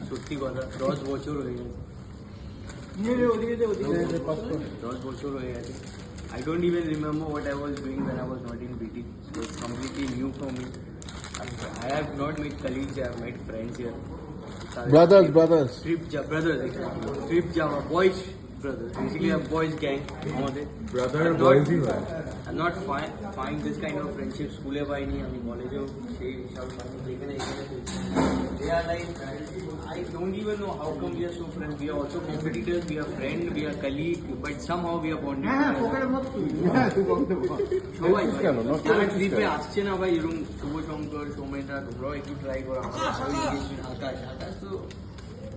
সত্যি কথা 10 বছর হয়ে গেছে। 10 বছর হয়ে গেছে। I don't even remember what I was doing when I was not in BT. So it's completely new for me. I have not met colleagues, I have met friends here. Brothers. Brothers, exactly. Trip Java, boys, brothers. Basically a boys gang. Brother, boys I'm not find this kind of friendship স্কুলে পাইনি, আমি কলেজেও সেই সব যেখানে they are like, I don't even know how come we are so friends. We are also competitors, we are friends, we are colleagues, but somehow we are bonded. সবাই যারা ট্রিপে আসছে না ভাই, এরকম শুভ শঙ্কর, সৌমেনরা, তোমরাও একটু ট্রাই করো।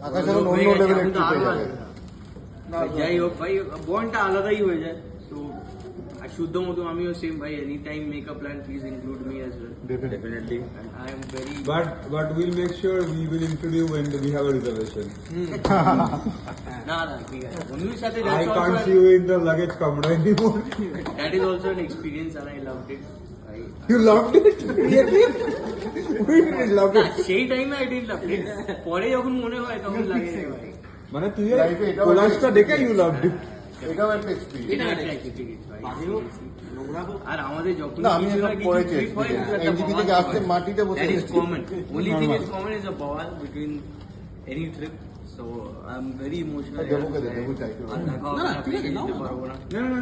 আকাশ তো যাই হোক ভাই, বন্ডটা আলাদাই হয়ে যায়। তো আর শুদ্ধ মতো আমিও সেম ভাই, any time make a plan, please include me as well. Definitely. I am very But we'll make sure we will include you when we have a reservation. না ঠিক আছে, বন্ধুর সাথে I can't see you in the luggage kamra anymore. that is also an experience and I loved it. You loved it? Really? We didn't love it. সেই টাইমে I did love it. পরে যখন মনে হয় তখন লাগে রে ভাই। মানে তুই কোলাজটা দেখে you loved it. এটাও একটা এক্সপেরিয়েন্স। এটা একটা experience ভাই। আর আমাদের যখন না, আমি এটা পড়েছি এনজিপি থেকে আসতে মাটিতে বসে that is গেছি। common. Only thing is common is a bawal between any trip. So I'm very emotional. দেবো চাই। আর দেখা হবে না, পেছনে যেতে পারবো না। না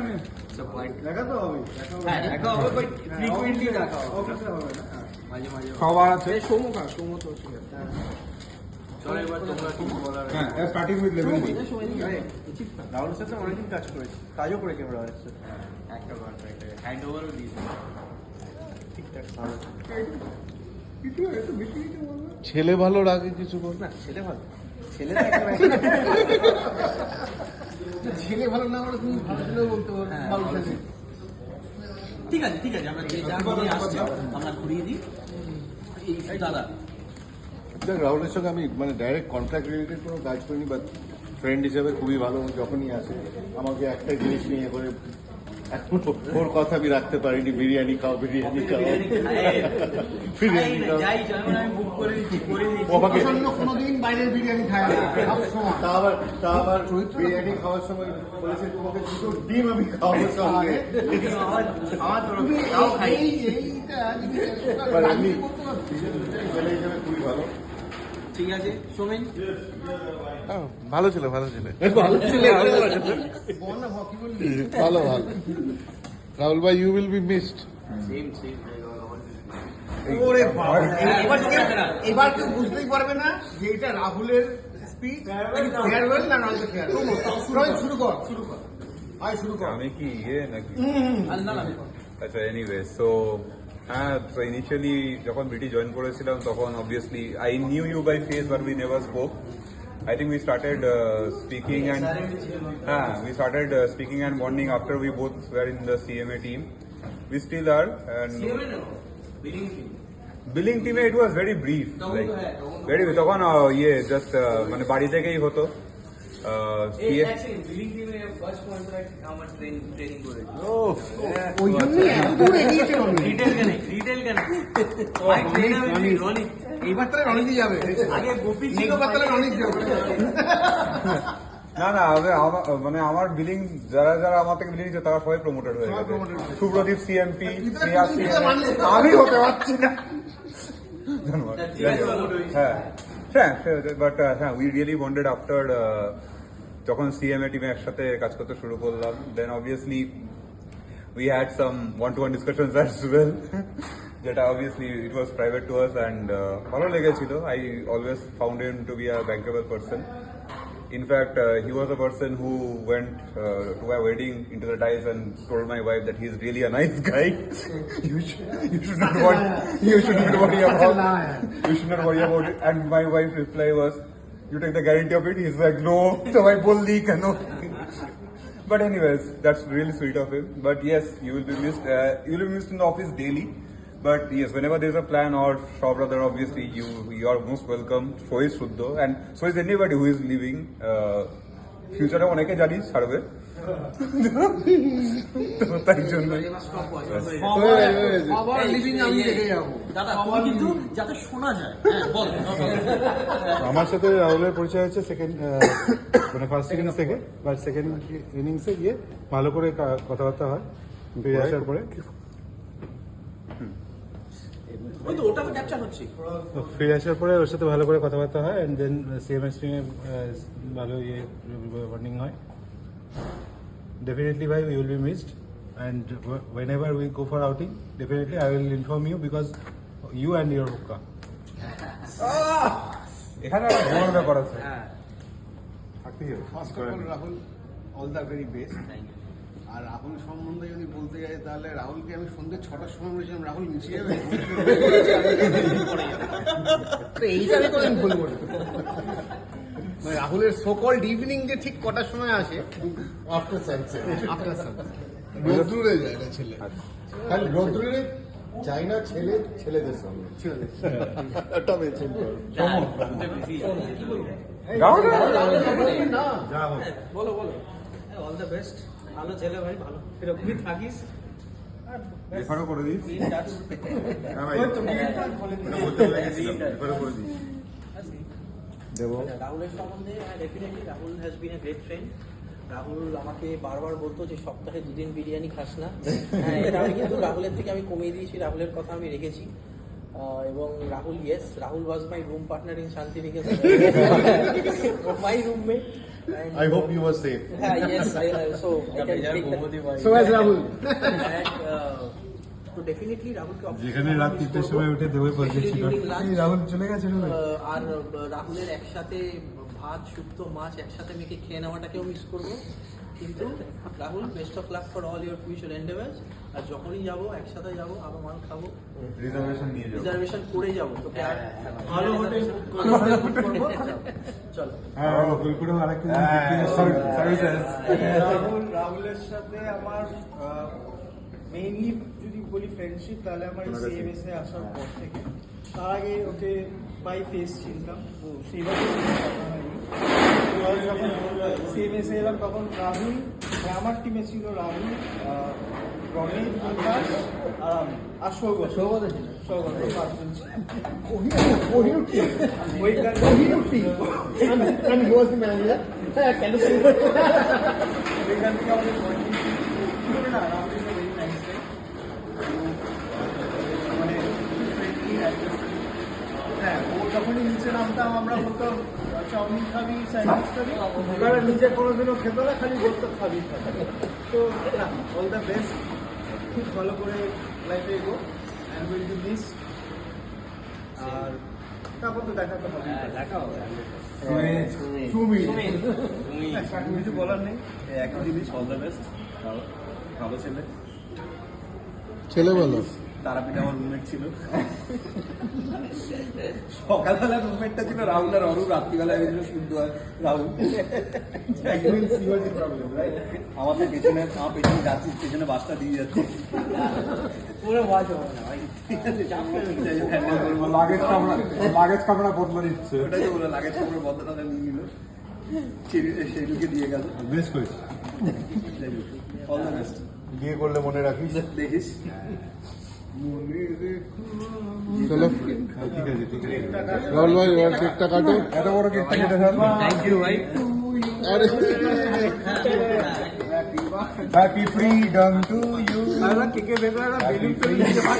It's a point. দেখা তো হবে। হ্যাঁ, দেখা হবে, but frequently দেখা হবে। মাঝে মাঝে হবে। খাবার আছে। চলো এবার তোমরা কি বলার আছে? হ্যাঁ, স্টার্টিং উইথ লেভেল বি। রাহুলের সাথে অনেকদিন কাজও করেছি আমরা। একটা কন্ট্রাক্ট হ্যান্ড ওভারও দিয়েছে। ঠিকঠাক ভালো ছেলে ভালো রাগে কিছু বল না, ছেলে ভালো ছেলে ভালো না হলে তুমি ভালো ছেলে বলতে পারো। ভালো ছেলে। ঠিক আছে আমরা যে যা ঘুরিয়ে আসছি আমরা ঘুরিয়ে দিই। এই দাদা দেখ, রাহুলের সঙ্গে আমি মানে ডাইরেক্ট কন্ট্রাক্ট রিলেটেড কোনো কাজ করিনি, বাট ফ্রেন্ড হিসেবে খুবই ভালো। যখনই আসে আমাকে একটা জিনিস নিয়ে করে, এখন ওর কথা আমি রাখতে পারিনি, বিরিয়ানি খাও। যাই যেমন আমি বুক করে দিচ্ছি, আমাকে কোনোদিন বাইরের বিরিয়ানি খায় না। তা আবার বিরিয়ানি খাওয়ার সময় বলেছে তোমাকে দুটো ডিম আমি খাওয়াবো সঙ্গে। আমার তরফ তাও খাই। But এমনি ছেলে হিসেবে খুবই ভালো। ঠিক আছে সোমেন, ভালো ছিল ভালো রাহুল ভাই, you will be missed. Same ওরে বাবা, এবার কেউ বুঝতেই পারবে না যে এটা রাহুলের স্পিচ, ফেয়ারওয়েল না নয়তো ফেয়ারওয়েল। শুরু কর ভাই, শুরু কর। আমি কি নাকি? আচ্ছা, এনিওয়ে, সো ইনিশিয়ালি যখন বিটি জয়েন করেছিলাম তখন obviously I knew you by face, but we never spoke. I think we started speaking and bonding after we both were in the CMA team. We still are. And billing team it was very brief, like very তখন just মানে বাড়ি থেকেই হতো। Billing টিমে first contract আমার training করেছি। ওই জন্যই এত দূর এগিয়েছে রিটেল কেন ভাই, ট্রেনার রনি। এইবার তাহলে রনিদি যাবে। আগে গোপী ছিল, এবার তাহলে রনিদি যাবে। না মানে আমার বিলিং যারা আমার থেকে বিলিং দিচ্ছে তারা সবাই প্রমোটেড হয়ে গেছে। সুব্রদীপ সিএমপি, আমি হতে পারছি না। ধন্যবাদ। বাট হ্যাঁ, উই রিয়েলি বন্ডেড আফটার যখন সিএমএ টিমে একসাথে কাজ করতে শুরু করলাম। Then obviously we had some one-to-one discussions as well. যেটা obviously it was private to us and ভালো লেগেছিল. I always found him to be a bankable person. In fact, he was a person who went to my wedding into the dice and told my wife that he's really a nice guy. you should not worry about it. And my wife's reply was, you take the guarantee of it? He's like, no. So I bolli kano. But anyways, that's really sweet of him. But yes, you will be missed. You will be missed in the office daily. But yes, whenever there's a plan or Shaw brother, obviously you are most welcome. So is Shuddho, and so is anybody who is leaving. ফিউচারে অনেকে জানিস ছাড়বে তো তাই জন্য আবার living আমি দেখে যাবো। দাদা তুমি কিন্তু যাতে শোনা যায়, হ্যাঁ বল। আমার সাথে রাহুলের পরিচয় হচ্ছে সেকেন্ড মানে ফার্স্ট ইনিংস থেকে, বা সেকেন্ড ইনিংসে গিয়ে ভালো করে কথাবার্তা হয়, ফিরে আসার পরে ওই তো ওটা ক্যাপচার হচ্ছে। ফিরে আসার পরে ওর সাথে ভালো করে কথাবার্তা হয়, অ্যান্ড দেন সিএমএস টিমে ভালো বন্ডিং হয়। Definitely, bhai, we will be missed, and whenever we go for outing, definitely I will inform you because you and your hookah. এখানে একটা বড় ব্যাপার আছে। First of all Rahul, all the very best. আর রাহুল সম্বন্ধে যদি বলতে যাই তাহলে রাহুলকে আমি সন্ধ্যে 6টার সময় বলেছিলাম রাহুল মিশে যাবে, তো এইটা আমি কোনদিন ভুলবো না। মানে রাহুলের সোকল্ড ইভিনিং যে ঠিক কটার সময় আসে, আফটার সানসেট আফটার সানসেট। রোদ্দুরে যায় না ছেলে, খালি রোদ্দুরে যায় না ছেলেদের সঙ্গে। এটা মেনশন করো। বলো বলো। অল দ্য বেস্ট, ভালো ছেলে ভাই, ভালো এরকমই থাকিস। রেফারও করে দিস। হ্যাঁ ভাই, ওটা বলতে ভুলে গেছিলাম, রেফারও করে দিস। দেবো রাহুলের সম্বন্ধে definitely Rahul has been a great friend. Rahul আমাকে বারবার বলতো যে সপ্তাহে 2 দিন বিরিয়ানি খাস না। হ্যাঁ, এটা আমি কিন্তু রাহুলের থেকে আমি কমিয়ে দিয়েছি, রাহুলের কথা আমি রেখেছি। এবং Rahul, yes, Rahul was my room partner in Santiniketan, my roommate. I hope you were safe. Yes, so I can take that. So as Rahul. তো ডেফিনেটলি রাহুলকে যেখানে রাত 3টের সময় উঠে দেবো পৌঁছেছিল, রাহুল চলে গেছে। আর রাহুলের একসাথে ভাত, শুক্তো, মাছ একসাথে মেখে খেয়ে নেওয়াটাকেও মিস করবো। কিন্তু Rahul, best of luck for all your future endeavours. আর যখনই যাবো একসাথে যাবো, আবার মাল খাবো, রিজার্ভেশন নিয়ে যাও। রিজার্ভেশন করে যাবো, তোকে আর ভালো হোটেল করবো। চলো। হ্যাঁ, ফুলপুরেও আরেকটা রাহুলের সাথে আমার মেইনলি যদি বলি ফ্রেন্ডশিপ, তাহলে আমার সিএমএস এ আসার পর থেকে। তার আগে ওকে বাই ফেস চিনতাম, তো সেইভাবে যখন সিএমএস এ এলাম তখন রাহুল, আমার টিমে ছিল রাহুল, রমেশ, বিকাশ আর আমি, আর সৌগত এই 5 জন ছিল। And he was the manager. Can you say that? ওইখান থেকে আমাদের বন্ডিং না, Rahul is a very nice guy, মানে ফ্রেন্ডলি অ্যাডজাস্ট। হ্যাঁ, ও যখনই নিচে নামতাম আমরা বলতাম চাউমিন খাবি, স্যান্ডউইচ খাবি, এবারে নিচে কোনোদিনও খেতো না, খালি বলতো খাবি খাবি। তো অল দ্য বেস্ট, খুব ভালো করে লাইফে এগো, অ্যান্ড উইল বি মিস। আর তারপর তো দেখা তো হবে, দেখা হবে। কিছু বলার নেই, একটা জিনিস, অল দ্য বেস্ট। ভালো ছেলে, ছেলে বলো। তারাপীঠে আমার রুমমেট ছিল, সকালবেলা রুমমেটটা ছিল রাহুল আর অরূপ, রাত্রিবেলায় হয়েছিল শুদ্ধ রাহুল। আমাদের পেছনে যাচ্ছিস, পেছনে বাসটা দিয়ে যাচ্ছে, পুরো বাস হবে না ভাই, ঠিক আছে, লাগেজ কামড়া বদলে দিচ্ছে। ওটাই তো বলে, লাগেজ কাপড়ের বদলাটা নিয়ে নিল, সেগুলোকে দিয়ে গেল। বেশ করিস, অল দ্য বেস্ট, বিয়ে করলে মনে রাখিস। দেখিস। চলো ঠিক আছে ঠিক আছে। রাহুল ভাই, এবার কেকটা কাটো। এত বড় কেকটা কেটে থাকবে। থ্যাংক ইউ ভাই। আরে হ্যাপি ফ্রিডম টু ইউ। কেকে ভেতরে একটা বেলুন ফেলে দিতে ভাই।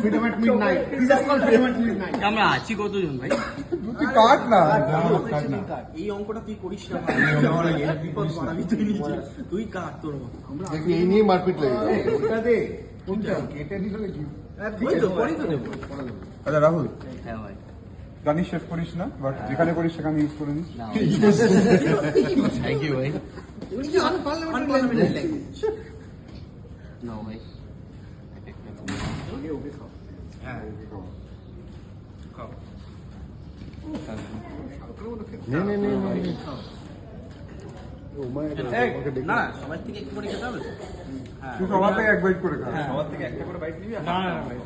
Freedom at midnight. This is called freedom at midnight. আমরা আছি কতজন ভাই? তুই কাট না, এই অঙ্কটা তুই করিস না ভাই, বিপদ বাড়াবি তুই নিজে, তুই কাট তোর মতো। দেখি এই নিয়ে মারপিট লেগে যাবে। ওটা দে, কোনটা? কেটে দিলে কি? ওই তো পরেই তো দেবো। আচ্ছা রাহুল, হ্যাঁ ভাই, জানিস শেভ করিস না, বাট যেখানে করিস সেখানে ইউজ করে নিস। থ্যাংক ইউ ভাই। Unparliamentary language. না ভাই, নে নে নে নে। না সবার থেকে একটু করে খেতে হবে তো? তুই সবার থেকে 1 বাইট করে খা। সবার থেকে একটা করে বাইট নিবি? না, ভাই,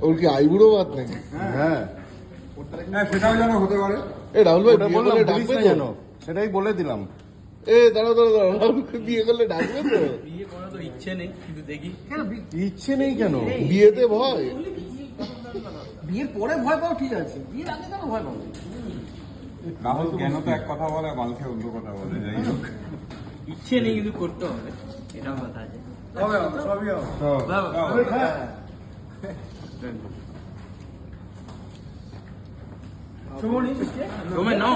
ওর কি আইবুড়ো ভাত নাকি? হ্যাঁ, হ্যাঁ সেটাও যেন হতে পারে। এ রাহুল ভাই ওটা বিয়ে বললাম করলে বলিস ডাকবে না তো? যেন, সেটাই বলে দিলাম। দাঁড়াও রাহুল ভাই বিয়ে করলে ডাকবে তো? বিয়ে করার তো ইচ্ছে নেই, কিন্তু দেখি। ইচ্ছে নেই কেন? বিয়েতে ভয়? বিয়ের পরে ভয় পাও ঠিক আছে, বিয়ের আগে কেন ভয় পাও? রাহুল জ্ঞান তো এক কথা বলে, মালকে অন্য কথা বলে, যাই হোক। ইচ্ছে নেই কিন্তু করতে হবে, এটাও কথা আছে। সুমনি নাও